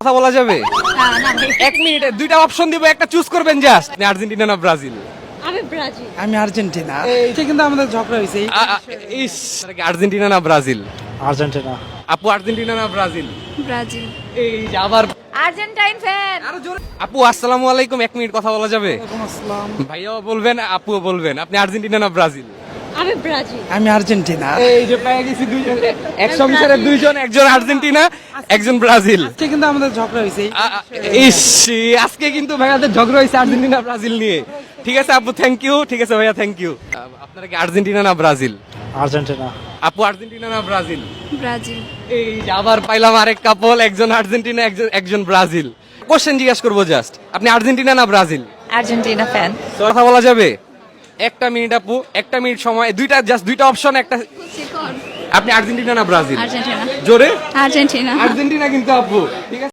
কথা বলা যাবে? না ভাই, 1 মিনিটে দুইটা অপশন দিব, একটা চুজ করবেন জাস্ট। আপনি আর্জেন্টিনা না ব্রাজিল? আমি ব্রাজিল। আমি আর্জেন্টিনা। এটা কিন্তু আমাদের ঝগড়া হয়েছে। ইস, আপনারা কি আর্জেন্টিনা না ব্রাজিল? আর্জেন্টিনা। আপু আর্জেন্টিনা না ব্রাজিল? ব্রাজিল। এই যে আবার আর্জেন্টাইন ফ্যান। আরো জোরে। আপু আসসালামু আলাইকুম, 1 মিনিট কথা বলা যাবে? ওয়ালাইকুম আসসালাম। ভাইয়াও বলবেন, আপুও বলবেন। আপনি আর্জেন্টিনা না ব্রাজিল? আমি ব্রাজিল। আমি আর্জেন্টিনা। এই যে পেয়ে গেছি দুইজন, এক সংসারে দুইজন, একজন আর্জেন্টিনা একজন ব্রাজিল। এটা কিন্তু আমাদের ঝগড়া হয়েছে। ইস, আজকে কিন্তু ভাইয়াদের ঝগড়া হয়েছে আর্জেন্টিনা ব্রাজিল নিয়ে। ঠিক আছে আপু, থ্যাংক ইউ। ঠিক আছে ভাইয়া, থ্যাংক ইউ। আপনারা কি আর্জেন্টিনা না ব্রাজিল? আর্জেন্টিনা। আপু আর্জেন্টিনা না ব্রাজিল? ব্রাজিল। এই যে আবার পাইলাম আরেক কাপল, একজন আর্জেন্টিনা একজন ব্রাজিল। কোশ্চেন জিজ্ঞাসা করবো জাস্ট, আপনি আর্জেন্টিনা না ব্রাজিল? Argentina fan. কথা বলা যাবে? 1 মিনিট আপু, 1 মিনিট সময়, দুইটা অপশন, একটা। আপনি আর্জেন্টিনা না ব্রাজিল? আর্জেন্টিনা। জোরে। আর্জেন্টিনা। আর্জেন্টিনা কিন্তু আপু, ঠিক আছে।